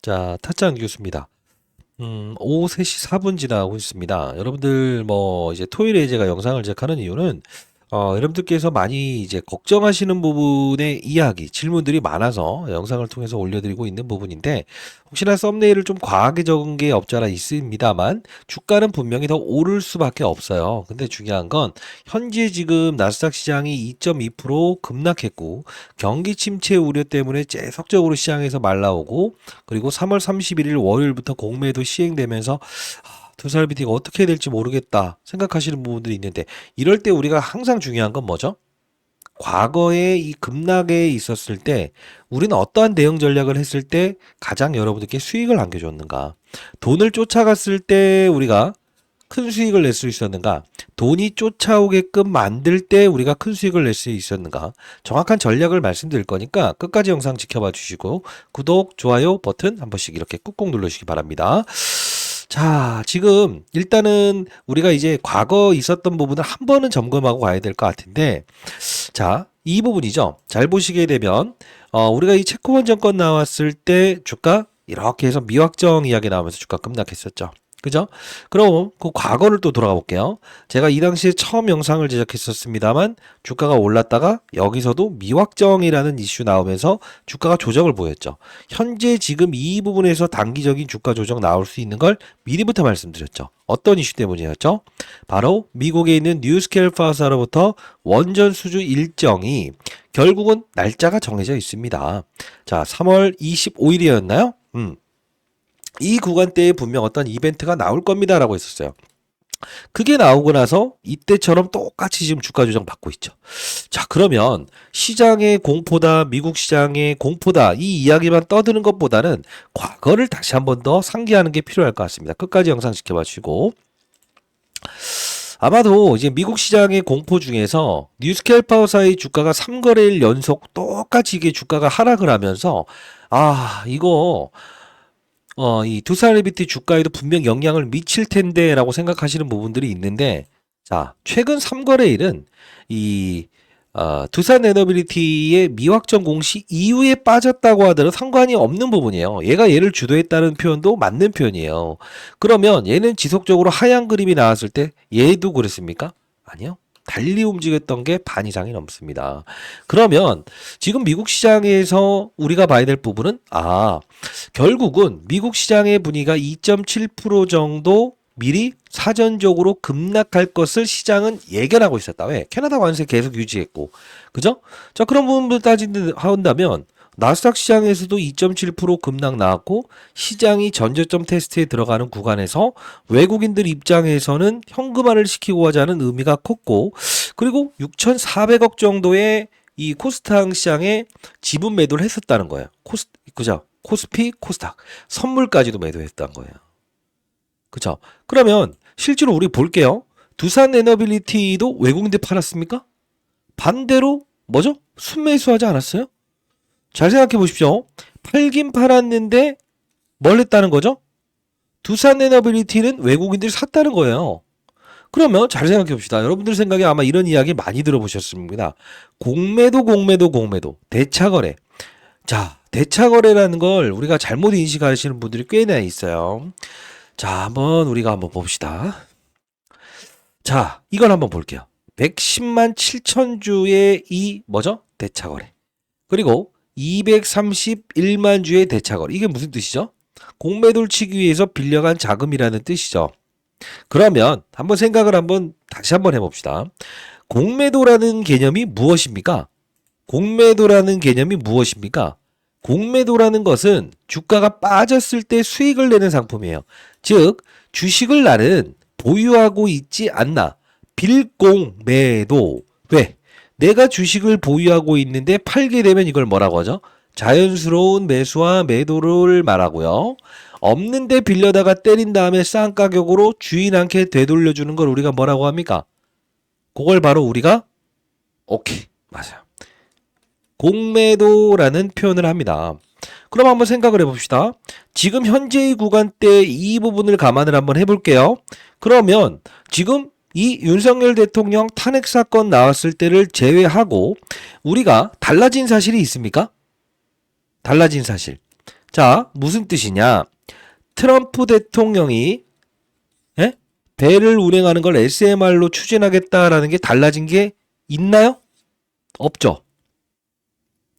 자, 타짜는 교수입니다. 오후 3시 4분 지나고 있습니다. 여러분들 이제 토요일에 제가 영상을 제작하는 이유는 여러분들께서 많이 이제 걱정하시는 부분의 이야기, 질문들이 많아서 영상을 통해서 올려드리고 있는 부분인데, 혹시나 썸네일을 좀 과하게 적은 게 없지 않아 있습니다만, 주가는 분명히 더 오를 수밖에 없어요. 근데 중요한 건, 현재 지금 나스닥 시장이 2.2% 급락했고, 경기 침체 우려 때문에 계속적으로 시장에서 말라오고, 그리고 3월 31일 월요일부터 공매도 시행되면서 두살비티가 어떻게 해야 될지 모르겠다 생각하시는 부분들이 있는데, 이럴 때 우리가 항상 중요한 건 뭐죠? 과거에 이 급락에 있었을 때 우리는 어떠한 대응 전략을 했을 때 가장 여러분들께 수익을 안겨줬는가? 돈을 쫓아갔을 때 우리가 큰 수익을 낼 수 있었는가? 돈이 쫓아오게끔 만들 때 우리가 큰 수익을 낼 수 있었는가? 정확한 전략을 말씀드릴 거니까 끝까지 영상 지켜봐 주시고, 구독, 좋아요 버튼 한 번씩 이렇게 꾹꾹 눌러주시기 바랍니다. 자, 지금 일단은 우리가 이제 과거 있었던 부분을 한 번은 점검하고 가야 될 것 같은데, 자, 이 부분이죠. 잘 보시게 되면 우리가 이 체코원 정권 나왔을 때 주가 이렇게 해서 미확정 이야기 나오면서 주가 급락했었죠. 그죠? 그럼 그 과거를 또 돌아가 볼게요. 제가 이 당시에 처음 영상을 제작했었습니다만 주가가 올랐다가 여기서도 미확정이라는 이슈 나오면서 주가가 조정을 보였죠. 현재 지금 이 부분에서 단기적인 주가 조정 나올 수 있는 걸 미리부터 말씀드렸죠. 어떤 이슈 때문이었죠? 바로 미국에 있는 뉴스켈파사로부터 원전 수주 일정이 결국은 날짜가 정해져 있습니다. 자, 3월 25일이었나요? 이 구간대에 분명 어떤 이벤트가 나올 겁니다라고 했었어요. 그게 나오고 나서 이때처럼 똑같이 지금 주가 조정 받고 있죠. 자, 그러면 시장의 공포다, 미국 시장의 공포다, 이 이야기만 떠드는 것보다는 과거를 다시 한번 더 상기하는 게 필요할 것 같습니다. 끝까지 영상 지켜봐 주시고, 아마도 이제 미국 시장의 공포 중에서 뉴스켈파워사의 주가가 3거래일 연속 똑같이 이게 주가가 하락을 하면서, 이거 이 두산리비티 주가에도 분명 영향을 미칠 텐데라고 생각하시는 부분들이 있는데, 자, 최근 3거래일은 이 두산 에너빌리티의 미확정 공시 이후에 빠졌다고 하더라도 상관이 없는 부분이에요. 얘가 얘를 주도했다는 표현도 맞는 표현이에요. 그러면 얘는 지속적으로 하향 그림이 나왔을 때 얘도 그랬습니까? 아니요. 달리 움직였던 게 반 이상이 넘습니다. 그러면 지금 미국 시장에서 우리가 봐야 될 부분은 결국은 미국 시장의 분위기가 2.7% 정도 미리 사전적으로 급락할 것을 시장은 예견하고 있었다. 왜? 캐나다 관세 계속 유지했고. 그죠? 자, 그런 부분을 따진다면 나스닥 시장에서도 2.7% 급락 나왔고, 시장이 전저점 테스트에 들어가는 구간에서 외국인들 입장에서는 현금화를 시키고 하자는 의미가 컸고, 그리고 6,400억 정도의 이 코스닥 시장에 지분 매도를 했었다는 거예요. 그죠? 코스피, 코스닥 선물까지도 매도했던 거예요. 그죠? 그러면 실제로 우리 볼게요. 두산 에너빌리티도 외국인들 팔았습니까? 반대로 뭐죠? 순매수하지 않았어요? 잘 생각해 보십시오. 팔긴 팔았는데 뭘 했다는 거죠? 두산 에너빌리티는 외국인들이 샀다는 거예요. 그러면 잘 생각해 봅시다. 여러분들 생각에 아마 이런 이야기 많이 들어보셨습니다. 공매도, 대차거래. 자, 대차거래라는 걸 우리가 잘못 인식하시는 분들이 꽤나 있어요. 자, 우리가 한번 봅시다. 자, 이걸 한번 볼게요. 110만 7천 주의 이 뭐죠? 대차거래. 그리고 231만 주의 대차거래. 이게 무슨 뜻이죠? 공매도를 치기 위해서 빌려간 자금이라는 뜻이죠. 그러면 한번 생각을 다시 한번 해봅시다. 공매도라는 개념이 무엇입니까? 공매도라는 개념이 무엇입니까? 공매도라는 것은 주가가 빠졌을 때 수익을 내는 상품이에요. 즉, 주식을 나는 보유하고 있지 않나. 빌공매도. 왜? 내가 주식을 보유하고 있는데 팔게 되면 이걸 뭐라고 하죠? 자연스러운 매수와 매도를 말하고요. 없는데 빌려다가 때린 다음에 싼 가격으로 주인한테 되돌려주는 걸 우리가 뭐라고 합니까? 그걸 바로 우리가 오케이, 맞아요. 공매도라는 표현을 합니다. 그럼 한번 생각을 해봅시다. 지금 현재의 구간대 이 부분을 감안을 한번 해볼게요. 그러면 지금 이 윤석열 대통령 탄핵 사건 나왔을 때를 제외하고 우리가 달라진 사실이 있습니까? 달라진 사실. 자, 무슨 뜻이냐? 트럼프 대통령이 예? 배를 운행하는 걸 SMR로 추진하겠다라는 게 달라진 게 있나요? 없죠.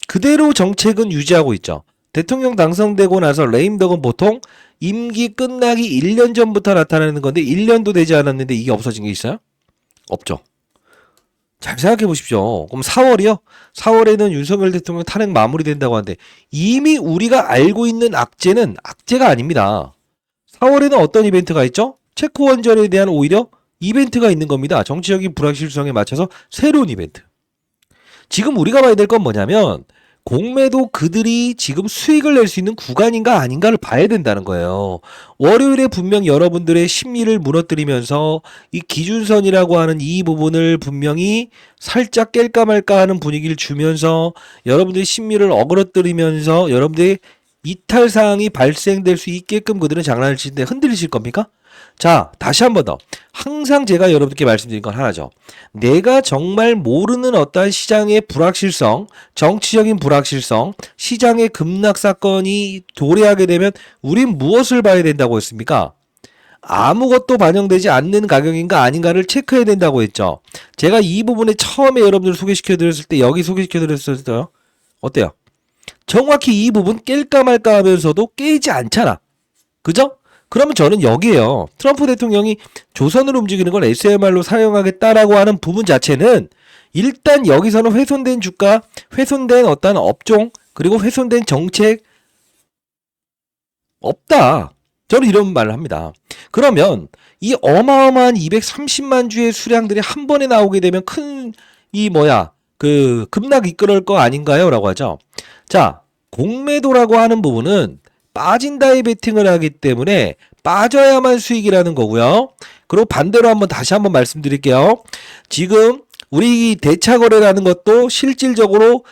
그대로 정책은 유지하고 있죠. 대통령 당선되고 나서 레임덕은 보통 임기 끝나기 1년 전부터 나타나는 건데 1년도 되지 않았는데 이게 없어진 게 있어요? 없죠. 잘 생각해 보십시오. 그럼 4월이요? 4월에는 윤석열 대통령 탄핵 마무리된다고 하는데 이미 우리가 알고 있는 악재는 악재가 아닙니다. 4월에는 어떤 이벤트가 있죠? 체코 원전에 대한 오히려 이벤트가 있는 겁니다. 정치적인 불확실성에 맞춰서 새로운 이벤트. 지금 우리가 봐야 될 건 뭐냐면 공매도 그들이 지금 수익을 낼 수 있는 구간인가 아닌가를 봐야 된다는 거예요. 월요일에 분명 여러분들의 심리를 무너뜨리면서 이 기준선이라고 하는 이 부분을 분명히 살짝 깰까 말까 하는 분위기를 주면서 여러분들의 심리를 어그러뜨리면서 여러분들의 이탈 사항이 발생될 수 있게끔 그들은 장난을 치는데 흔들리실 겁니까? 자, 다시 한 번 더. 항상 제가 여러분께 말씀드린 건 하나죠. 내가 정말 모르는 어떠한 시장의 불확실성, 정치적인 불확실성, 시장의 급락 사건이 도래하게 되면 우린 무엇을 봐야 된다고 했습니까? 아무것도 반영되지 않는 가격인가 아닌가를 체크해야 된다고 했죠. 제가 이 부분에 처음에 여러분들 소개시켜 드렸을 때 여기 소개시켜 드렸을 때요. 어때요? 정확히 이 부분 깰까 말까 하면서도 깨지 않잖아. 그죠? 그러면 저는 여기에요. 트럼프 대통령이 조선을 움직이는 걸 SMR로 사용하겠다라고 하는 부분 자체는 일단 여기서는 훼손된 주가, 훼손된 어떤 업종, 그리고 훼손된 정책 없다. 저는 이런 말을 합니다. 그러면 이 어마어마한 230만 주의 수량들이 한 번에 나오게 되면 큰 급락 이끌을 거 아닌가요? 라고 하죠. 자, 공매도라고 하는 부분은 빠진다에 베팅을 하기 때문에 빠져야만 수익이라는 거고요. 그리고 반대로 다시 한번 말씀드릴게요. 지금 우리 대차 거래라는 것도 실질적으로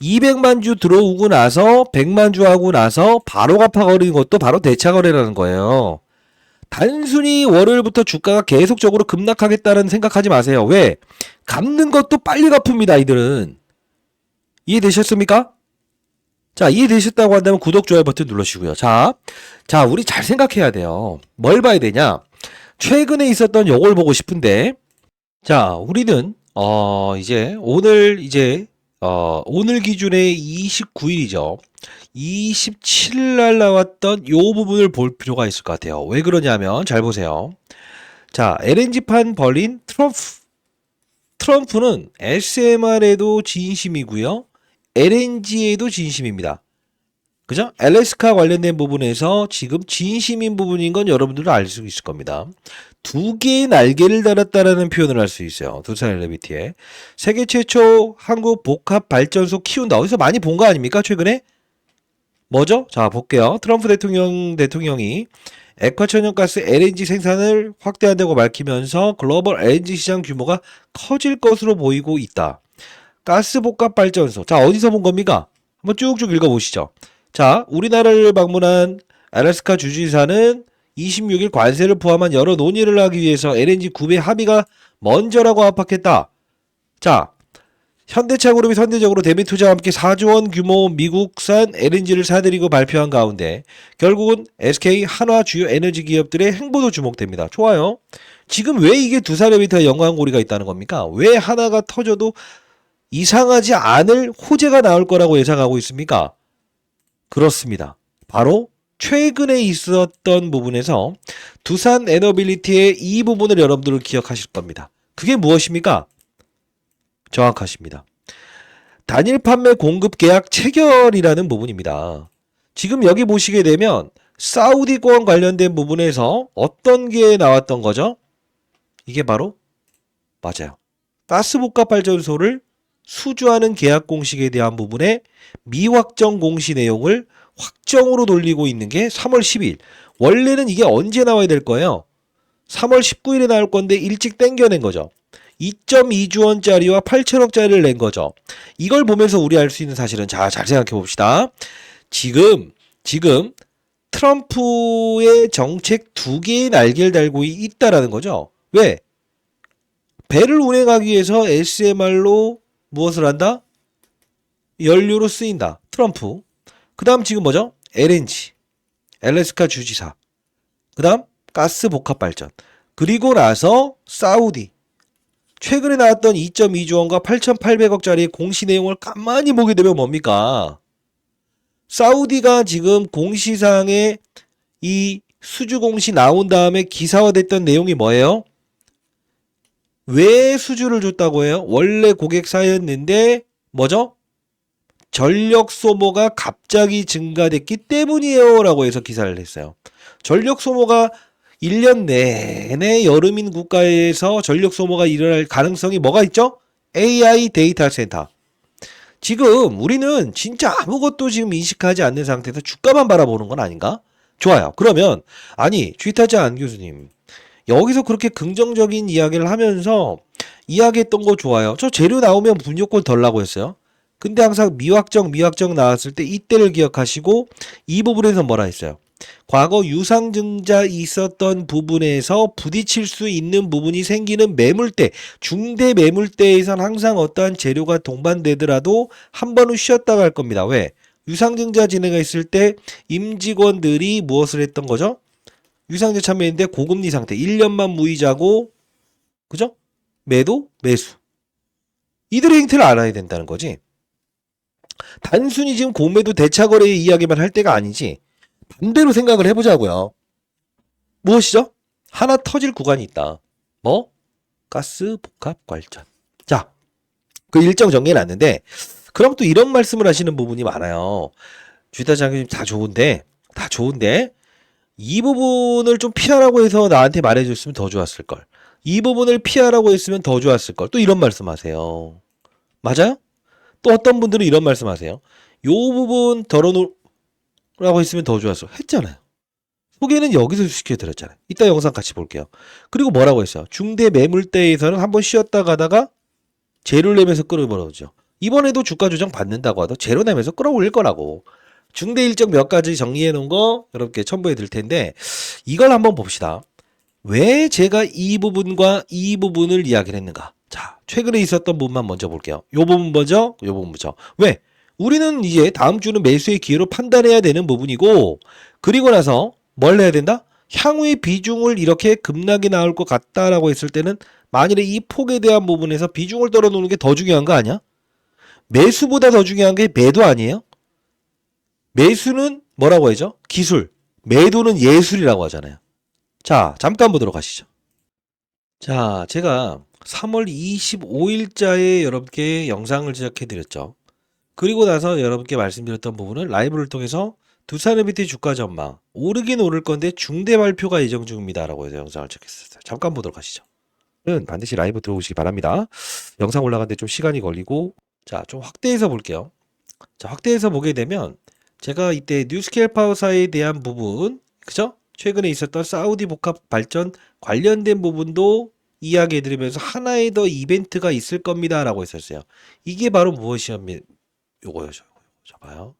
200만 주 들어오고 나서 100만 주 하고 나서 바로 갚아버리는 것도 바로 대차 거래라는 거예요. 단순히 월요일부터 주가가 계속적으로 급락하겠다는 생각하지 마세요. 왜? 갚는 것도 빨리 갚습니다. 이들은. 이해되셨습니까? 자, 이해되셨다고 한다면 구독, 좋아요 버튼 눌러주시고요. 자, 우리 잘 생각해야 돼요. 뭘 봐야 되냐? 최근에 있었던 요걸 보고 싶은데, 자, 우리는, 오늘 기준에 29일이죠. 27일 날 나왔던 요 부분을 볼 필요가 있을 것 같아요. 왜 그러냐면, 잘 보세요. 자, LNG판 벌린 트럼프는 SMR에도 진심이고요. LNG에도 진심입니다. 그죠? 알래스카 관련된 부분에서 지금 진심인 부분인 건 여러분들도 알 수 있을 겁니다. 두 개의 날개를 달았다라는 표현을 할 수 있어요. 두산 엘리베이터에. 세계 최초 한국 복합 발전소 키운다. 어디서 많이 본 거 아닙니까? 최근에? 뭐죠? 자, 볼게요. 트럼프 대통령이 액화천연가스 LNG 생산을 확대한다고 밝히면서 글로벌 LNG 시장 규모가 커질 것으로 보이고 있다. 가스복합발전소. 자, 어디서 본 겁니까? 한번 쭉쭉 읽어보시죠. 자, 우리나라를 방문한 알래스카 주지사는 26일 관세를 포함한 여러 논의를 하기 위해서 LNG 구매 합의가 먼저라고 압박했다. 자, 현대차그룹이 선제적으로 대미투자와 함께 4조 원 규모 미국산 LNG를 사들이고 발표한 가운데 결국은 SK, 한화 주요 에너지 기업들의 행보도 주목됩니다. 좋아요. 지금 왜 이게 두산 엘리베이터에 연관고리가 있다는 겁니까? 왜 하나가 터져도 이상하지 않을 호재가 나올 거라고 예상하고 있습니까? 그렇습니다. 바로 최근에 있었던 부분에서 두산 에너빌리티의 이 부분을 여러분들은 기억하실 겁니다. 그게 무엇입니까? 정확하십니다. 단일 판매 공급 계약 체결이라는 부분입니다. 지금 여기 보시게 되면 사우디권 관련된 부분에서 어떤 게 나왔던 거죠? 이게 바로 맞아요. 가스복합발전소를 수주하는 계약 공식에 대한 부분에 미확정 공시 내용을 확정으로 돌리고 있는 게 3월 10일. 원래는 이게 언제 나와야 될 거예요? 3월 19일에 나올 건데 일찍 땡겨낸 거죠. 2.2조 원짜리와 8천억짜리를 낸 거죠. 이걸 보면서 우리 알 수 있는 사실은 잘 생각해 봅시다. 지금 트럼프의 정책 두 개의 날개를 달고 있다라는 거죠. 왜? 배를 운행하기 위해서 SMR로 무엇을 한다? 연료로 쓰인다. 트럼프. 그 다음 지금 뭐죠? LNG, 엘래스카 주지사, 그 다음 가스 복합 발전, 그리고 나서 사우디. 최근에 나왔던 2.2조 원과 8,800억짜리 공시 내용을 가만히 보게 되면 뭡니까? 사우디가 지금 공시상에 이 수주 공시 나온 다음에 기사화됐던 내용이 뭐예요? 왜 수주를 줬다고 해요? 원래 고객사였는데 뭐죠? 전력 소모가 갑자기 증가됐기 때문이에요 라고 해서 기사를 했어요. 전력 소모가 1년 내내 여름인 국가에서 전력 소모가 일어날 가능성이 뭐가 있죠? AI 데이터 센터. 지금 우리는 진짜 아무것도 지금 인식하지 않는 상태에서 주가만 바라보는 건 아닌가? 좋아요. 그러면 아니 주이타자 안 교수님 여기서 그렇게 긍정적인 이야기를 하면서 이야기했던 거 좋아요. 저 재료 나오면 분유권 덜라고 했어요. 근데 항상 미확정 나왔을 때 이때를 기억하시고 이 부분에서 뭐라 했어요? 과거 유상증자 있었던 부분에서 부딪힐 수 있는 부분이 생기는 매물대, 중대 매물대에선 항상 어떠한 재료가 동반되더라도 한 번은 쉬었다 갈 겁니다. 왜? 유상증자 진행가 있을 때 임직원들이 무엇을 했던 거죠? 유상증자 참여했는데 고금리 상태, 1년만 무이자고, 그죠? 매도, 매수. 이들의 행태를 알아야 된다는 거지. 단순히 지금 공매도 대차거래의 이야기만 할 때가 아니지. 반대로 생각을 해보자고요. 무엇이죠? 하나 터질 구간이 있다. 뭐? 가스 복합 발전. 자, 그 일정 정리해놨는데 그럼 또 이런 말씀을 하시는 부분이 많아요. 주이타 장님 다 좋은데 이 부분을 좀 피하라고 해서 나한테 말해줬으면 더 좋았을 걸. 이 부분을 피하라고 했으면 더 좋았을 걸. 또 이런 말씀하세요. 맞아요? 또 어떤 분들은 이런 말씀하세요. 요 부분 덜어놓으라고 했으면 더 좋았어. 했잖아요. 소개는 여기서 시켜드렸잖아요. 이따 영상 같이 볼게요. 그리고 뭐라고 했어요? 중대 매물대에서는 한번 쉬었다 가다가 재료를 내면서 끌어버려오죠. 이번에도 주가 조정 받는다고 하도 재료 내면서 끌어올릴 거라고. 중대 일정 몇 가지 정리해 놓은 거 여러분께 첨부해 드릴 텐데 이걸 한번 봅시다. 왜 제가 이 부분과 이 부분을 이야기를 했는가? 자, 최근에 있었던 부분만 먼저 볼게요. 요 부분 먼저, 요 부분 먼저. 왜? 우리는 이제 다음 주는 매수의 기회로 판단해야 되는 부분이고 그리고 나서 뭘 해야 된다? 향후의 비중을 이렇게 급락이 나올 것 같다라고 했을 때는 만일에 이 폭에 대한 부분에서 비중을 떨어놓는 게 더 중요한 거 아니야? 매수보다 더 중요한 게 매도 아니에요? 매수는 뭐라고 하죠? 기술. 매도는 예술이라고 하잖아요. 자, 잠깐 보도록 하시죠. 자, 제가 3월 25일자에 여러분께 영상을 제작해 드렸죠. 그리고 나서 여러분께 말씀드렸던 부분은 라이브를 통해서 두산에비티 주가 전망 오르긴 오를 건데 중대 발표가 예정 중입니다 라고 해서 영상을 제작했었어요. 잠깐 보도록 하시죠. 반드시 라이브 들어오시기 바랍니다. 영상 올라가는데 좀 시간이 걸리고 자, 좀 확대해서 볼게요. 자, 확대해서 보게 되면 제가 이때 뉴스케일 파워사에 대한 부분, 그죠? 최근에 있었던 사우디 복합 발전 관련된 부분도 이야기해드리면서 하나의 더 이벤트가 있을 겁니다 라고 했었어요. 이게 바로 무엇이었냐면 요거요. 봐요.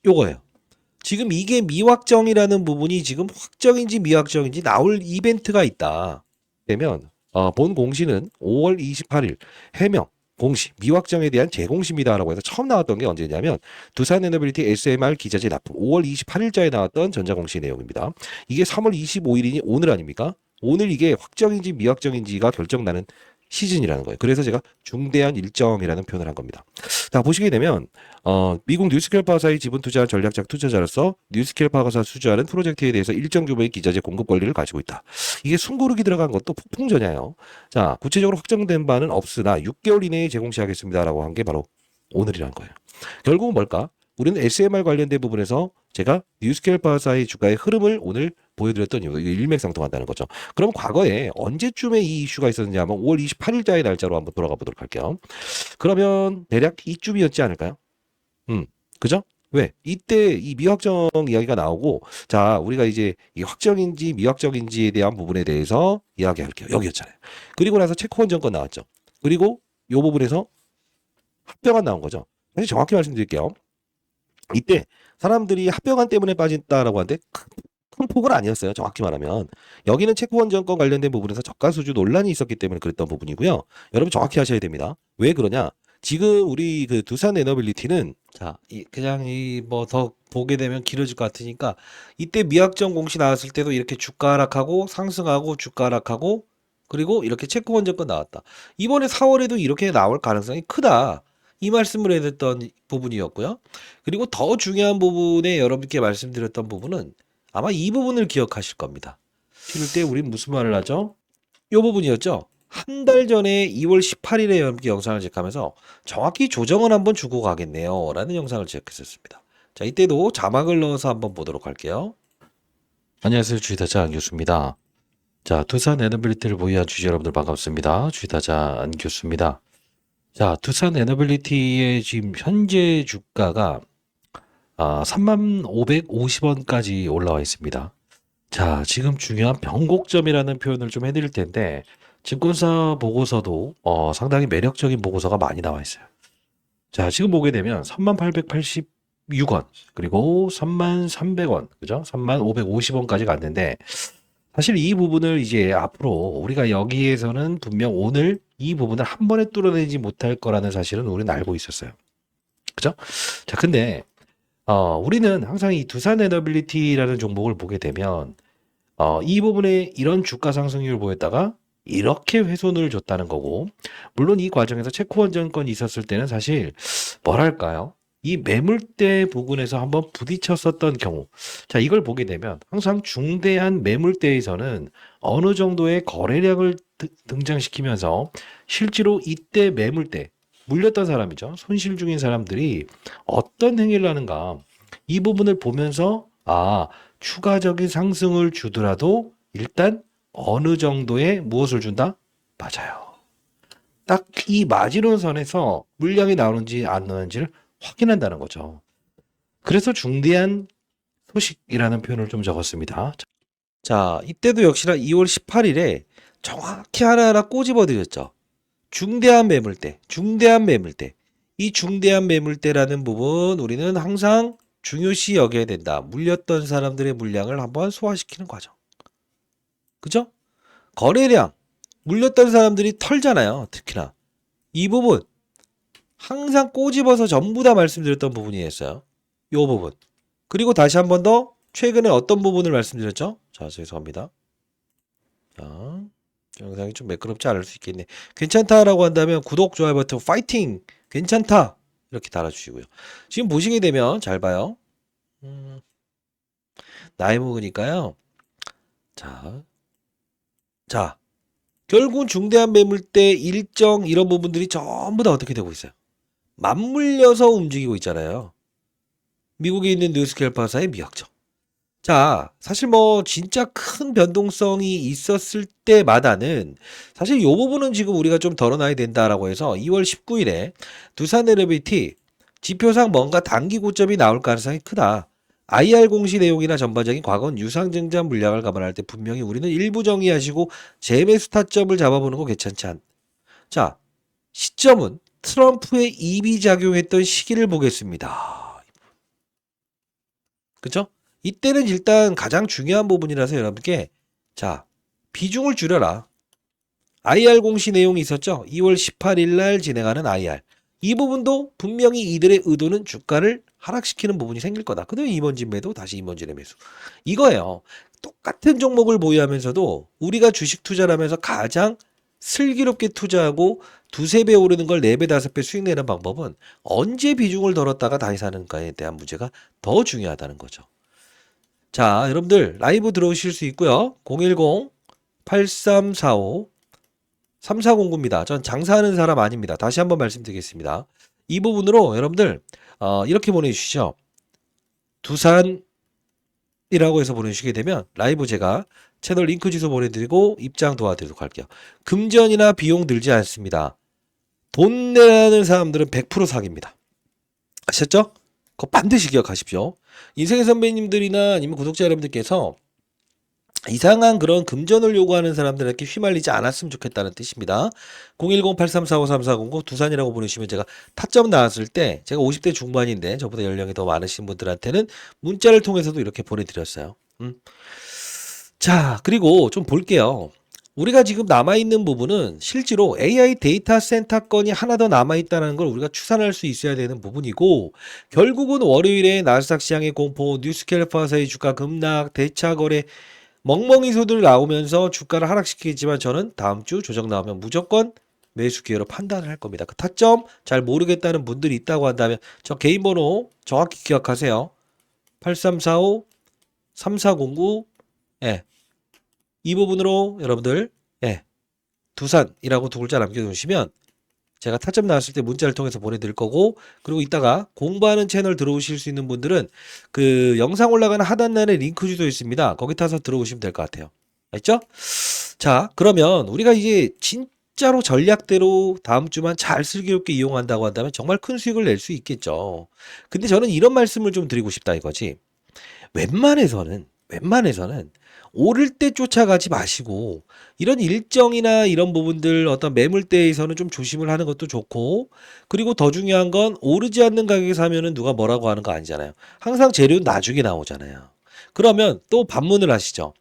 요거예요. 지금 이게 미확정이라는 부분이 지금 확정인지 미확정인지 나올 이벤트가 있다. 되면 본 공시는 5월 28일 해명 공시 미확정에 대한 재공시입니다라고 해서 처음 나왔던 게 언제냐면 두산에너빌리티 SMR 기자재 납품 5월 28일자에 나왔던 전자공시 내용입니다. 이게 3월 25일이니 오늘 아닙니까? 오늘 이게 확정인지 미확정인지가 결정나는 시즌이라는 거예요. 그래서 제가 중대한 일정이라는 표현을 한 겁니다. 자, 보시게 되면 미국 뉴스케일 파워사의 지분 투자 전략적 투자자로서 뉴스케일 파워사 수주하는 프로젝트에 대해서 일정 규모의 기자재 공급 권리를 가지고 있다. 이게 숨고르기 들어간 것도 폭풍전야예요. 자, 구체적으로 확정된 바는 없으나 6개월 이내에 제공시하겠습니다라고 한 게 바로 오늘이라는 거예요. 결국은 뭘까? 우리는 SMR 관련된 부분에서 제가 뉴스케일 파워사의 주가의 흐름을 오늘 보여드렸던 이유, 일맥상통한다는 거죠. 그럼 과거에 언제쯤에 이 이슈가 있었는지 한번 5월 28일자의 날짜로 한번 돌아가 보도록 할게요. 그러면 대략 이쯤이었지 않을까요? 그죠? 왜? 이때 이 미확정 이야기가 나오고 자, 우리가 이제 이 확정인지 미확정인지에 대한 부분에 대해서 이야기할게요. 여기였잖아요. 그리고 나서 체크원 정권 나왔죠. 그리고 이 부분에서 합병안 나온 거죠. 사실 정확히 말씀드릴게요. 이때 사람들이 합병안 때문에 빠진다라고 하는데 큰 폭은 아니었어요. 정확히 말하면. 여기는 체코원 정권 관련된 부분에서 저가 수주 논란이 있었기 때문에 그랬던 부분이고요. 여러분 정확히 하셔야 됩니다. 왜 그러냐? 지금 우리 그 두산 에너빌리티는 자, 그냥 이 뭐 더 보게 되면 길어질 것 같으니까 이때 미확정 공시 나왔을 때도 이렇게 주가 하락하고 상승하고 주가 하락하고 그리고 이렇게 체크 원저권 나왔다. 이번에 4월에도 이렇게 나올 가능성이 크다. 이 말씀을 해드렸던 부분이었고요. 그리고 더 중요한 부분에 여러분께 말씀드렸던 부분은 아마 이 부분을 기억하실 겁니다. 이럴 때 우린 무슨 말을 하죠? 이 부분이었죠. 한 달 전에 2월 18일에 여러분께 영상을 제작하면서 정확히 조정을 한번 주고 가겠네요. 라는 영상을 제작했었습니다. 자, 이때도 자막을 넣어서 한번 보도록 할게요. 안녕하세요. 주식타자 안교수입니다. 자, 두산 에너빌리티를 보유한 주주 여러분들 반갑습니다. 주식타자 안교수입니다. 자, 두산 에너빌리티의 지금 현재 주가가 3550원까지 올라와 있습니다. 자, 지금 중요한 변곡점이라는 표현을 좀 해드릴 텐데 증권사 보고서도 상당히 매력적인 보고서가 많이 나와 있어요. 자, 지금 보게 되면 3886원 그리고 3300원 그죠? 3550원까지 갔는데 사실 이 부분을 이제 앞으로 우리가 여기에서는 분명 오늘 이 부분을 한 번에 뚫어내지 못할 거라는 사실은 우리는 알고 있었어요. 그죠? 자, 근데 우리는 항상 이 두산 에너빌리티라는 종목을 보게 되면 이 부분에 이런 주가 상승률을 보였다가 이렇게 훼손을 줬다는 거고, 물론 이 과정에서 체코원전권이 있었을 때는 사실 뭐랄까요? 이 매물대 부근에서 한번 부딪혔었던 경우, 자, 이걸 보게 되면 항상 중대한 매물대에서는 어느 정도의 거래량을 등장시키면서 실제로 이때 매물대 물렸던 사람이죠. 손실 중인 사람들이 어떤 행위를 하는가 이 부분을 보면서 추가적인 상승을 주더라도 일단 어느 정도의 무엇을 준다? 맞아요. 딱 이 마지노선에서 물량이 나오는지 안 나오는지를 확인한다는 거죠. 그래서 중대한 소식이라는 표현을 좀 적었습니다. 자, 이때도 역시나 2월 18일에 정확히 하나하나 꼬집어 드렸죠. 중대한 매물대, 중대한 매물대. 이 중대한 매물대라는 부분 우리는 항상 중요시 여겨야 된다. 물렸던 사람들의 물량을 한번 소화시키는 과정. 그죠? 거래량, 물렸던 사람들이 털잖아요. 특히나. 이 부분 항상 꼬집어서 전부 다 말씀드렸던 부분이었어요. 이 부분. 그리고 다시 한 번 더 최근에 어떤 부분을 말씀드렸죠? 자, 죄송합니다. 자, 영상이 좀 매끄럽지 않을 수 있겠네. 괜찮다라고 한다면 구독, 좋아요 버튼 파이팅! 괜찮다! 이렇게 달아주시고요. 지금 보시게 되면 잘 봐요. 나이 먹으니까요. 자, 결국은 중대한 매물대 일정 이런 부분들이 전부 다 어떻게 되고 있어요? 맞물려서 움직이고 있잖아요. 미국에 있는 뉴스캘파사의 미확정. 자, 사실 뭐 진짜 큰 변동성이 있었을 때마다는 사실 이 부분은 지금 우리가 좀 덜어놔야 된다라고 해서 2월 19일에 두산 에너빌리티 지표상 뭔가 단기 고점이 나올 가능성이 크다. IR 공시 내용이나 전반적인 과거 유상증자 물량을 감안할 때 분명히 우리는 일부 정의하시고 재매수 타점을 잡아보는 거 괜찮지 않. 자, 시점은 트럼프의 입이 작용했던 시기를 보겠습니다. 그쵸? 이때는 일단 가장 중요한 부분이라서 여러분께 자, 비중을 줄여라. IR 공시 내용이 있었죠? 2월 18일 날 진행하는 IR. 이 부분도 분명히 이들의 의도는 주가를 하락시키는 부분이 생길 거다. 그다음에 임원진 매도, 다시 임원진의 매수. 이거예요. 똑같은 종목을 보유하면서도 우리가 주식 투자를 하면서 가장 슬기롭게 투자하고 두세 배 오르는 걸 4배, 5배 수익 내는 방법은 언제 비중을 덜었다가 다시 사는가에 대한 문제가 더 중요하다는 거죠. 자, 여러분들 라이브 들어오실 수 있고요. 010-8345-3409입니다. 전 장사하는 사람 아닙니다. 다시 한번 말씀드리겠습니다. 이 부분으로 여러분들 이렇게 보내주시죠. 두산이라고 해서 보내주시게 되면 라이브 제가 채널 링크 주소 보내드리고 입장 도와드리도록 할게요. 금전이나 비용 들지 않습니다. 돈 내라는 사람들은 100% 사기입니다. 아셨죠? 그거 반드시 기억하십시오. 인생의 선배님들이나 아니면 구독자 여러분들께서 이상한 그런 금전을 요구하는 사람들에게 휘말리지 않았으면 좋겠다는 뜻입니다. 010-8345-3409 두산이라고 보내주시면 제가 타점 나왔을 때 제가 50대 중반인데 저보다 연령이 더 많으신 분들한테는 문자를 통해서도 이렇게 보내드렸어요. 자, 그리고 좀 볼게요. 우리가 지금 남아있는 부분은 실제로 AI 데이터 센터 건이 하나 더 남아있다는 걸 우리가 추산할 수 있어야 되는 부분이고, 결국은 월요일에 나스닥 시장의 공포, 뉴스캘퍼사의 주가 급락, 대차 거래 멍멍이 소들 나오면서 주가를 하락시키겠지만, 저는 다음 주 조정 나오면 무조건 매수 기회로 판단을 할 겁니다. 그 타점 잘 모르겠다는 분들이 있다고 한다면 저 개인 번호 정확히 기억하세요. 8345 3409. 예. 이 부분으로 여러분들, 예, 두산이라고 두 글자 남겨주시면 제가 타점 나왔을 때 문자를 통해서 보내드릴 거고, 그리고 이따가 공부하는 채널 들어오실 수 있는 분들은 그 영상 올라가는 하단란에 링크 주소 있습니다. 거기 타서 들어오시면 될 것 같아요. 알죠? 자, 그러면 우리가 이제 진짜로 전략대로 다음 주만 잘 슬기롭게 이용한다고 한다면 정말 큰 수익을 낼 수 있겠죠. 근데 저는 이런 말씀을 좀 드리고 싶다 이거지. 웬만해서는 오를 때 쫓아가지 마시고, 이런 일정이나 이런 부분들 어떤 매물대에서는 좀 조심을 하는 것도 좋고, 그리고 더 중요한 건 오르지 않는 가격에 사면은 누가 뭐라고 하는 거 아니잖아요. 항상 재료는 나중에 나오잖아요. 그러면 또 반문을 하시죠.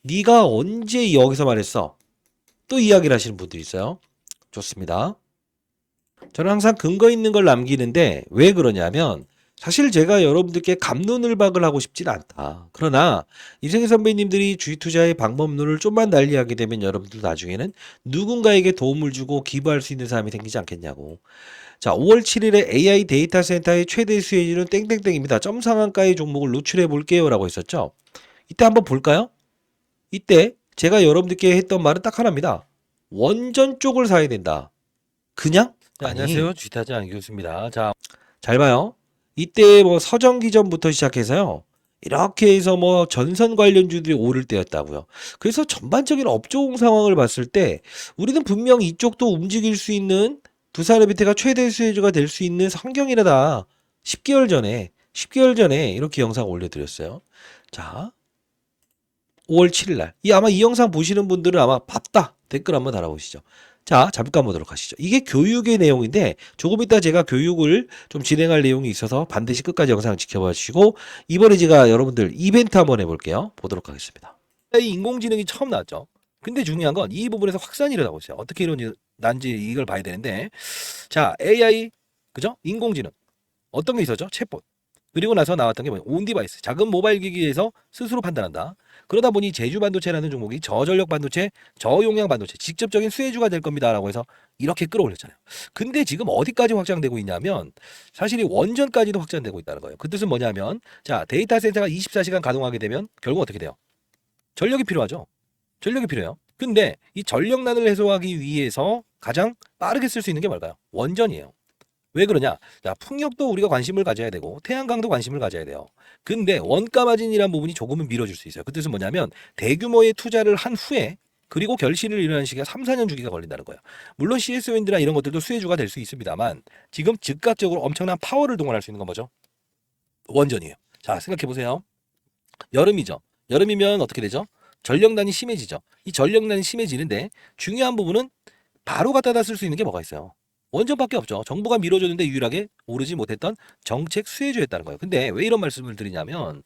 네가 언제 여기서 말했어? 또 이야기를 하시는 분들이 있어요. 좋습니다. 저는 항상 근거 있는 걸 남기는데 왜 그러냐면, 사실 제가 여러분들께 갑론을박을 하고 싶진 않다. 그러나 이승희 선배님들이 주식 투자의 방법론을 좀만 달리하게 되면 여러분들 나중에는 누군가에게 도움을 주고 기부할 수 있는 사람이 생기지 않겠냐고. 자, 5월 7일에 AI 데이터 센터의 최대 수혜주는 땡땡땡입니다. 점 상한가의 종목을 노출해 볼게요 라고 했었죠. 이때 한번 볼까요? 이때 제가 여러분들께 했던 말은 딱 하나입니다. 원전 쪽을 사야 된다. 그냥? 안녕하세요. 주식타자 안교수입니다. 자, 잘 봐요. 이때 뭐 서정기전부터 시작해서요. 이렇게 해서 뭐 전선 관련주들이 오를 때였다고요. 그래서 전반적인 업종 상황을 봤을 때 우리는 분명 이쪽도 움직일 수 있는 두산에비테가 최대 수혜주가 될 수 있는 환경이라다. 10개월 전에 이렇게 영상 올려드렸어요. 자, 5월 7일 날. 아마 이 영상 보시는 분들은 아마 봤다. 댓글 한번 달아보시죠. 자, 잠깐 보도록 하시죠. 이게 교육의 내용인데 조금 이따 제가 교육을 좀 진행할 내용이 있어서 반드시 끝까지 영상 지켜봐 주시고, 이번에 제가 여러분들 이벤트 한번 해볼게요. 보도록 하겠습니다. 이 인공지능이 처음 나왔죠. 근데 중요한 건 이 부분에서 확산이 일어나고 있어요. 어떻게 일어난지 이걸 봐야 되는데, 자, AI, 그죠? 인공지능. 어떤 게 있었죠? 챗봇. 그리고 나서 나왔던 게 뭐냐? 온디바이스. 작은 모바일 기기에서 스스로 판단한다. 그러다 보니 제주 반도체라는 종목이 저전력 반도체, 저용량 반도체, 직접적인 수혜주가 될 겁니다라고 해서 이렇게 끌어올렸잖아요. 근데 지금 어디까지 확장되고 있냐면 사실 이 원전까지도 확장되고 있다는 거예요. 그 뜻은 뭐냐면, 자, 데이터 센터가 24시간 가동하게 되면 결국 어떻게 돼요? 전력이 필요하죠. 전력이 필요해요. 근데 이 전력난을 해소하기 위해서 가장 빠르게 쓸 수 있는 게 뭘까요? 원전이에요. 왜 그러냐? 자, 풍력도 우리가 관심을 가져야 되고 태양광도 관심을 가져야 돼요. 근데 원가 마진이라는 부분이 조금은 미뤄질 수 있어요. 그 뜻은 뭐냐면 대규모의 투자를 한 후에 그리고 결실을 이루는 시기가 3, 4년 주기가 걸린다는 거예요. 물론 CS윈드나 이런 것들도 수혜주가 될 수 있습니다만 지금 즉각적으로 엄청난 파워를 동원할 수 있는 건 뭐죠? 원전이에요. 자, 생각해 보세요. 여름이죠. 여름이면 어떻게 되죠? 전력난이 심해지죠. 이 전력난이 심해지는데 중요한 부분은 바로 갖다 쓸 수 있는 게 뭐가 있어요? 원전밖에 없죠. 정부가 밀어줬는데 유일하게 오르지 못했던 정책 수혜주였다는 거예요. 근데 왜 이런 말씀을 드리냐면,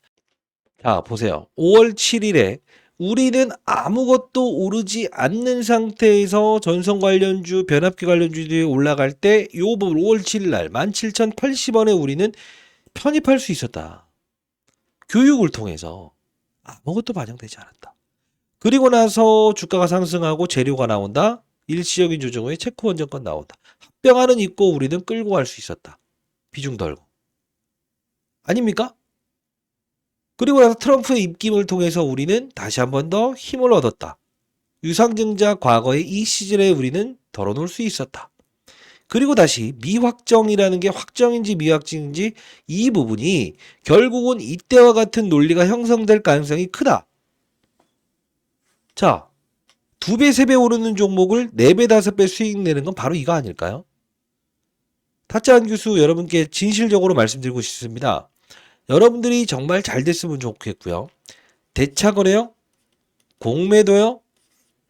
자, 보세요. 5월 7일에 우리는 아무것도 오르지 않는 상태에서 전선 관련주, 변압기 관련주들이 올라갈 때 요 부분 5월 7일 날 17,080원에 우리는 편입할 수 있었다. 교육을 통해서 아무것도 반영되지 않았다. 그리고 나서 주가가 상승하고 재료가 나온다. 일시적인 조정 후에 체코 원전권 나온다. 합병안은 있고 우리는 끌고 갈 수 있었다. 비중 덜고. 아닙니까? 그리고 나서 트럼프의 입김을 통해서 우리는 다시 한 번 더 힘을 얻었다. 유상증자 과거의 이 시즌에 우리는 덜어놓을 수 있었다. 그리고 다시 미확정이라는 게 확정인지 미확정인지 이 부분이 결국은 이때와 같은 논리가 형성될 가능성이 크다. 자, 2배, 3배 오르는 종목을 4배, 5배 수익 내는 건 바로 이거 아닐까요? 타짜한 교수 여러분께 진실적으로 말씀드리고 싶습니다. 여러분들이 정말 잘 됐으면 좋겠고요. 대차거래요? 공매도요?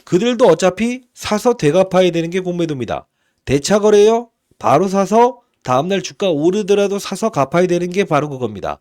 그들도 어차피 사서 되갚아야 되는 게 공매도입니다. 대차거래요? 바로 사서 다음날 주가 오르더라도 사서 갚아야 되는 게 바로 그겁니다.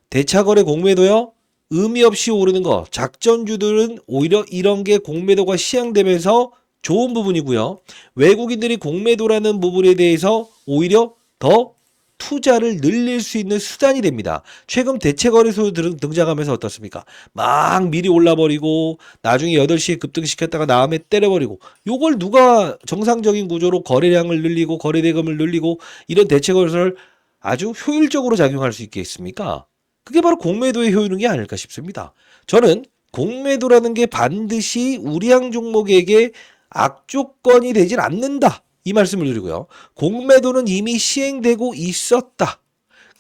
대차거래 공매도요? 의미 없이 오르는 거, 작전주들은 오히려 이런 게 공매도가 시행되면서 좋은 부분이고요. 외국인들이 공매도라는 부분에 대해서 오히려 더 투자를 늘릴 수 있는 수단이 됩니다. 최근 대체거래소 등장하면서 어떻습니까? 막 미리 올라버리고 나중에 8시에 급등시켰다가 다음에 때려버리고, 요걸 누가 정상적인 구조로 거래량을 늘리고 거래대금을 늘리고 이런 대체거래소를 아주 효율적으로 작용할 수 있겠습니까? 그게 바로 공매도의 효율이 아닐까 싶습니다. 저는 공매도라는 게 반드시 우량 종목에게 악조건이 되질 않는다, 이 말씀을 드리고요. 공매도는 이미 시행되고 있었다.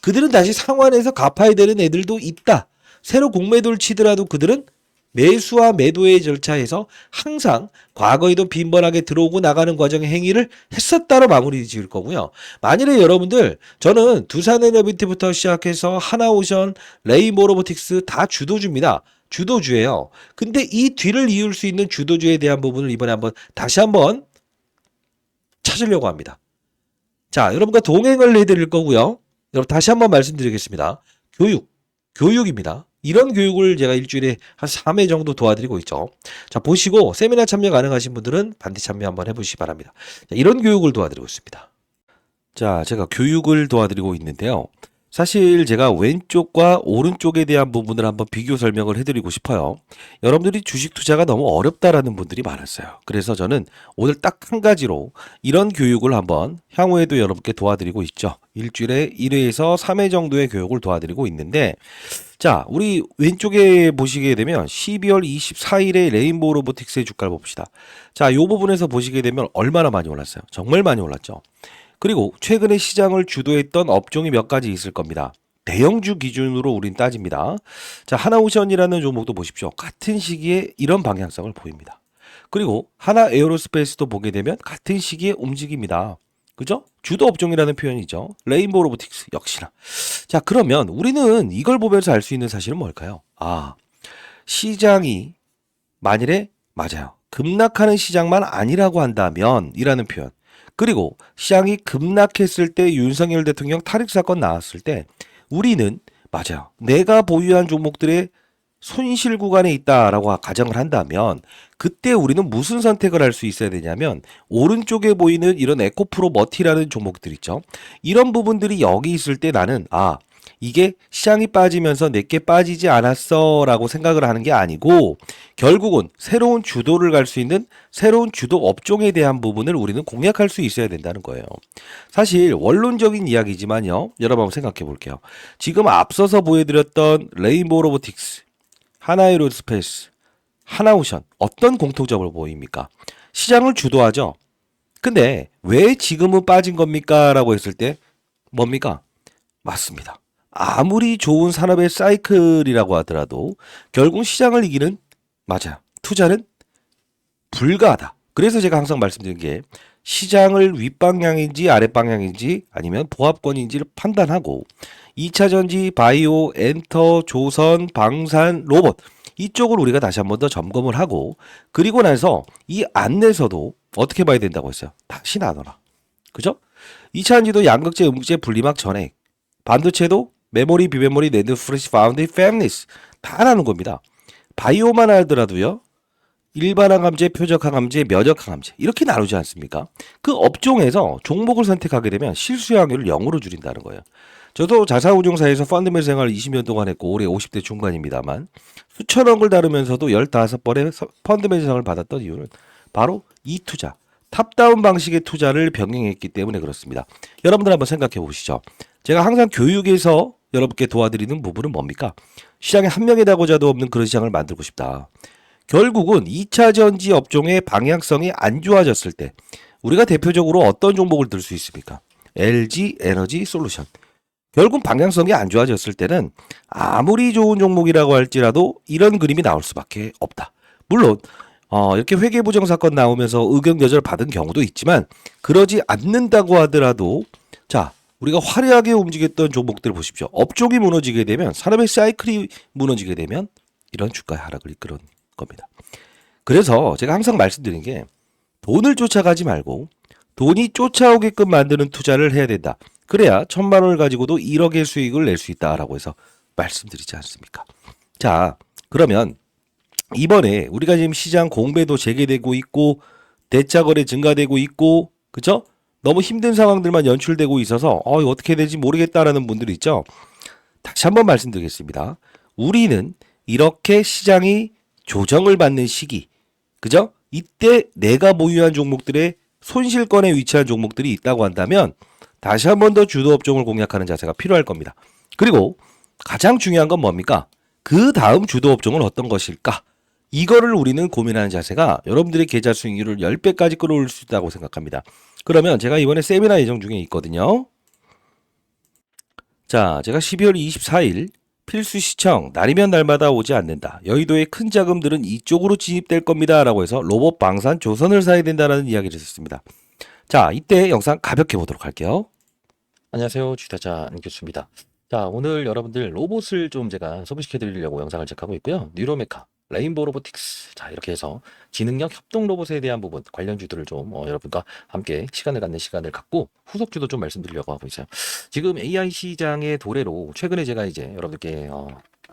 그들은 다시 상환해서 갚아야 되는 애들도 있다. 새로 공매도를 치더라도 그들은 매수와 매도의 절차에서 항상 과거에도 빈번하게 들어오고 나가는 과정의 행위를 했었다로 마무리 지을 거고요. 만일에 여러분들, 저는 두산에너비티부터 시작해서 하나오션, 레인보우 로보틱스 다 주도주입니다. 주도주예요. 근데 이 뒤를 이을 수 있는 주도주에 대한 부분을 이번에 다시 한번 찾으려고 합니다. 자, 여러분과 동행을 해드릴 거고요. 여러분 다시 한번 말씀드리겠습니다. 교육입니다. 이런 교육을 제가 일주일에 한 3회 정도 도와드리고 있죠. 자, 보시고 세미나 참여 가능하신 분들은 반드시 참여 한번 해보시기 바랍니다. 자, 이런 교육을 도와드리고 있습니다. 자, 제가 교육을 도와드리고 있는데요. 사실 제가 왼쪽과 오른쪽에 대한 부분을 한번 비교 설명을 해드리고 싶어요. 여러분들이 주식 투자가 너무 어렵다라는 분들이 많았어요. 그래서 저는 오늘 딱 한 가지로 이런 교육을 한번 향후에도 여러분께 도와드리고 있죠. 일주일에 1회에서 3회 정도의 교육을 도와드리고 있는데, 자, 우리 왼쪽에 보시게 되면 12월 24일에 레인보우 로보틱스의 주가를 봅시다. 자, 이 부분에서 보시게 되면 얼마나 많이 올랐어요? 정말 많이 올랐죠. 그리고 최근에 시장을 주도했던 업종이 몇 가지 있을 겁니다. 대형주 기준으로 우린 따집니다. 자, 하나오션이라는 종목도 보십시오. 같은 시기에 이런 방향성을 보입니다. 그리고 하나 에어로스페이스도 보게 되면 같은 시기에 움직입니다. 그죠? 주도 업종이라는 표현이죠. 레인보우 로보틱스 역시나. 자, 그러면 우리는 이걸 보면서 알 수 있는 사실은 뭘까요? 아, 시장이 만일에 맞아요. 급락하는 시장만 아니라고 한다면 이라는 표현. 그리고 시장이 급락했을 때 윤석열 대통령 탈익 사건 나왔을 때 우리는 맞아요. 내가 보유한 종목들의 손실 구간에 있다라고 가정을 한다면 그때 우리는 무슨 선택을 할 수 있어야 되냐면 오른쪽에 보이는 이런 에코프로 머티라는 종목들 있죠. 이런 부분들이 여기 있을 때 나는 이게 시장이 빠지면서 내게 빠지지 않았어 라고 생각을 하는 게 아니고 결국은 새로운 주도를 갈 수 있는 새로운 주도 업종에 대한 부분을 우리는 공략할 수 있어야 된다는 거예요. 사실 원론적인 이야기지만요. 여러분 한번 생각해 볼게요. 지금 앞서서 보여드렸던 레인보우 로보틱스, 하나에로스페이스, 하나오션 어떤 공통점을 보입니까? 시장을 주도하죠. 근데 왜 지금은 빠진 겁니까? 라고 했을 때 뭡니까? 맞습니다. 아무리 좋은 산업의 사이클이라고 하더라도 결국 시장을 이기는 맞아요. 투자는 불가하다. 그래서 제가 항상 말씀드린 게 시장을 윗방향인지 아랫방향인지 아니면 보합권인지를 판단하고 2차전지, 바이오, 엔터, 조선, 방산, 로봇 이쪽을 우리가 다시 한 번 더 점검을 하고 그리고 나서 이 안내서도 어떻게 봐야 된다고 했어요. 다시 나눠라. 그죠? 2차전지도 양극재, 음극재, 분리막, 전액 반도체도 메모리, 비메모리, 낸드, 프레시, 파운드, 패밀리스 다 나눈 겁니다. 바이오만 하더라도요. 일반 항암제, 표적 항암제, 면역 항암제 이렇게 나누지 않습니까? 그 업종에서 종목을 선택하게 되면 실수 확률을 0으로 줄인다는 거예요. 저도 자사우종사에서 펀드맨 생활을 20년 동안 했고 올해 50대 중반입니다만 수천억을 다루면서도 15번의 펀드맨 상을 받았던 이유는 바로 이 투자, 탑다운 방식의 투자를 병행했기 때문에 그렇습니다. 여러분들 한번 생각해 보시죠. 제가 항상 교육에서 여러분께 도와드리는 부분은 뭡니까? 시장에 한 명이라고자도 없는 그런 시장을 만들고 싶다. 결국은 2차 전지 업종의 방향성이 안 좋아졌을 때 우리가 대표적으로 어떤 종목을 들 수 있습니까? LG 에너지 솔루션. 결국 방향성이 안 좋아졌을 때는 아무리 좋은 종목이라고 할지라도 이런 그림이 나올 수밖에 없다. 물론 이렇게 회계부정 사건 나오면서 의견 거절 받은 경우도 있지만 그러지 않는다고 하더라도 자 우리가 화려하게 움직였던 종목들 보십시오. 업종이 무너지게 되면 산업의 사이클이 무너지게 되면 이런 주가의 하락을 이끌어낸 겁니다. 그래서 제가 항상 말씀드린 게 돈을 쫓아가지 말고 돈이 쫓아오게끔 만드는 투자를 해야 된다. 그래야 1,000만 원을 가지고도 1억의 수익을 낼 수 있다라고 해서 말씀드리지 않습니까? 자, 그러면 이번에 우리가 지금 시장 공배도 재개되고 있고 대차 거래 증가되고 있고 그죠? 너무 힘든 상황들만 연출되고 있어서 이거 어떻게 될지 모르겠다라는 분들이 있죠. 다시 한번 말씀드리겠습니다. 우리는 이렇게 시장이 조정을 받는 시기, 그죠? 이때 내가 보유한 종목들의 손실권에 위치한 종목들이 있다고 한다면 다시 한 번 더 주도 업종을 공략하는 자세가 필요할 겁니다. 그리고 가장 중요한 건 뭡니까? 그 다음 주도 업종은 어떤 것일까? 이거를 우리는 고민하는 자세가 여러분들의 계좌 수익률을 10배까지 끌어올릴 수 있다고 생각합니다. 그러면 제가 이번에 세미나 예정 중에 있거든요. 자, 제가 12월 24일 필수 시청 날이면 날마다 오지 않는다. 여의도의 큰 자금들은 이쪽으로 진입될 겁니다. 라고 해서 로봇 방산 조선을 사야 된다는 이야기를 했습니다. 자, 이때 영상 가볍게 보도록 할게요. 안녕하세요. 주식타자 안교수입니다. 자, 오늘 여러분들 로봇을 좀 제가 소개시켜 드리려고 영상을 제작하고 있고요. 뉴로메카, 레인보우 로보틱스. 자, 이렇게 해서 지능형 협동 로봇에 대한 부분, 관련주들을 좀 여러분과 함께 시간을 갖는 시간을 갖고 후속주도 좀 말씀드리려고 하고 있어요. 지금 AI 시장의 도래로 최근에 제가 이제 여러분들께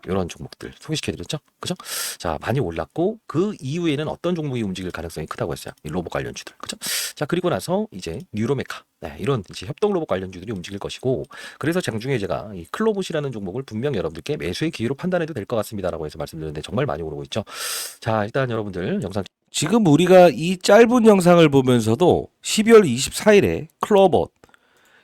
이런 종목들 소개시켜 드렸죠. 그죠? 자, 많이 올랐고 그 이후에는 어떤 종목이 움직일 가능성이 크다고 했어요. 이 로봇 관련주들. 그죠? 자, 그리고 나서 이제 뉴로메카. 네, 이런 이제 협동 로봇 관련주들이 움직일 것이고, 그래서 장중에 제가 이 클로봇이라는 종목을 분명 여러분들께 매수의 기회로 판단해도 될 것 같습니다라고 해서 말씀드렸는데 정말 많이 오르고 있죠. 자, 일단 여러분들 영상 지금 우리가 이 짧은 영상을 보면서도 12월 24일에 클로봇,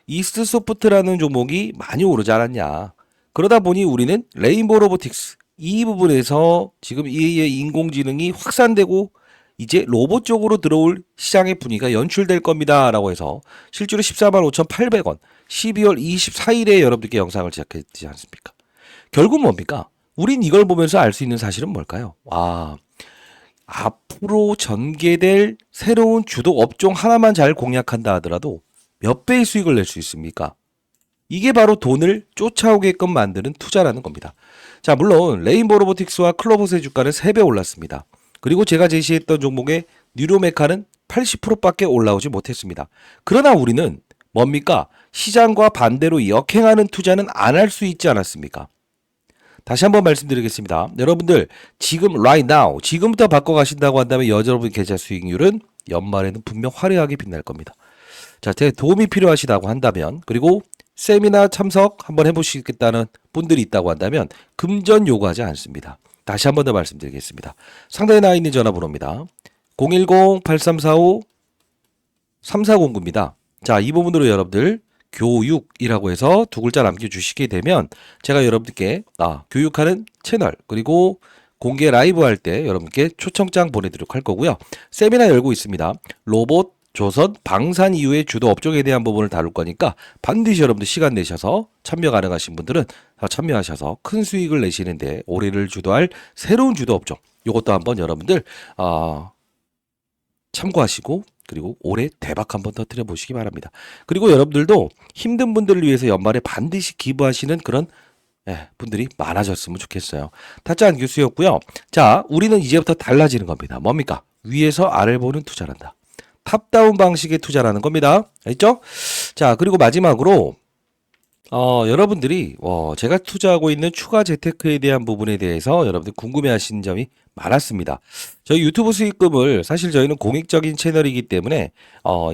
이스트소프트라는 종목이 많이 오르지 않았냐. 그러다 보니 우리는 레인보우 로보틱스 이 부분에서 지금 이의 인공지능이 확산되고 이제 로봇 쪽으로 들어올 시장의 분위기가 연출될 겁니다. 라고 해서 실제로 145,800원 12월 24일에 여러분들께 영상을 제작했지 않습니까? 결국 뭡니까? 우린 이걸 보면서 알 수 있는 사실은 뭘까요? 앞으로 전개될 새로운 주도 업종 하나만 잘 공략한다 하더라도 몇 배의 수익을 낼 수 있습니까? 이게 바로 돈을 쫓아오게끔 만드는 투자라는 겁니다. 자, 물론 레인보우 로보틱스와 클로봇의 주가는 3배 올랐습니다. 그리고 제가 제시했던 종목의 뉴로메카는 80%밖에 올라오지 못했습니다. 그러나 우리는 뭡니까? 시장과 반대로 역행하는 투자는 안 할 수 있지 않았습니까? 다시 한번 말씀드리겠습니다. 여러분들 지금 right now 지금부터 바꿔가신다고 한다면 여러분 계좌 수익률은 연말에는 분명 화려하게 빛날 겁니다. 자, 제 도움이 필요하시다고 한다면 그리고 세미나 참석 한번 해보시겠다는 분들이 있다고 한다면 금전 요구하지 않습니다. 다시 한번 더 말씀드리겠습니다. 상단에 나와 있는 전화번호입니다. 010-8345-3409입니다. 자, 이 부분으로 여러분들 교육이라고 해서 두 글자 남겨주시게 되면 제가 여러분들께 교육하는 채널 그리고 공개 라이브 할 때 여러분께 초청장 보내드리도록 할 거고요. 세미나 열고 있습니다. 로봇, 조선, 방산 이후의 주도 업종에 대한 부분을 다룰 거니까 반드시 여러분들 시간 내셔서 참여 가능하신 분들은 참여하셔서 큰 수익을 내시는데 올해를 주도할 새로운 주도 업종 이것도 한번 여러분들 참고하시고 그리고 올해 대박 한번 터뜨려 보시기 바랍니다. 그리고 여러분들도 힘든 분들을 위해서 연말에 반드시 기부하시는 그런 분들이 많아졌으면 좋겠어요. 타짜 안교수였고요. 자, 우리는 이제부터 달라지는 겁니다. 뭡니까? 위에서 아래를 보는 투자란다. 탑다운 방식의 투자라는 겁니다. 알겠죠? 자, 그리고 마지막으로 여러분들이 제가 투자하고 있는 추가 재테크에 대한 부분에 대해서 여러분들 궁금해하시는 점이 많았습니다. 저희 유튜브 수익금을 사실 저희는 공익적인 채널이기 때문에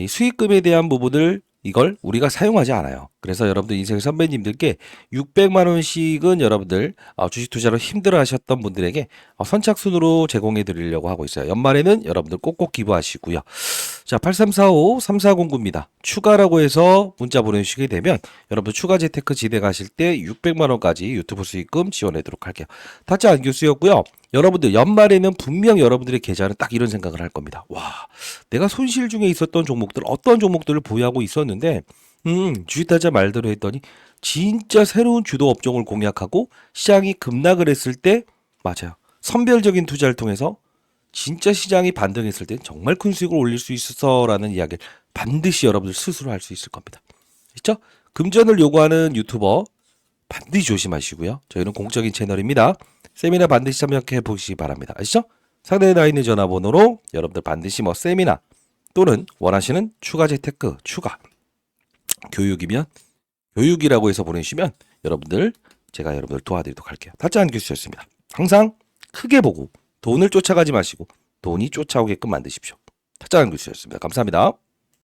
이 수익금에 대한 부분을 이걸 우리가 사용하지 않아요. 그래서 여러분들 인생 선배님들께 600만 원씩은 여러분들 주식 투자로 힘들어 하셨던 분들에게 선착순으로 제공해 드리려고 하고 있어요. 연말에는 여러분들 꼭꼭 기부하시고요. 자, 8345-3409입니다. 추가라고 해서 문자 보내주시게 되면 여러분들 추가 재테크 진행하실 때 600만 원까지 유튜브 수익금 지원하도록 할게요. 타짜 안교수였고요. 여러분들 연말에는 분명 여러분들의 계좌는 딱 이런 생각을 할 겁니다. 와, 내가 손실 중에 있었던 종목들 어떤 종목들을 보유하고 있었는데 주식타자 말대로 했더니 진짜 새로운 주도 업종을 공략하고 시장이 급락을 했을 때 맞아요. 선별적인 투자를 통해서 진짜 시장이 반등했을 때 정말 큰 수익을 올릴 수 있어라는 이야기를 반드시 여러분들 스스로 할 수 있을 겁니다. 그렇죠? 금전을 요구하는 유튜버 반드시 조심하시고요. 저희는 공적인 채널입니다. 세미나 반드시 참여해 보시기 바랍니다. 아시죠? 상단에 나와 있는 전화번호로 여러분들 반드시 세미나 또는 원하시는 추가 재테크, 추가 교육이면 교육이라고 해서 보내주시면 제가 여러분들 도와드리도록 할게요. 타짜 안교수였습니다. 항상 크게 보고 돈을 쫓아가지 마시고 돈이 쫓아오게끔 만드십시오. 타짜는 교수였습니다. 감사합니다.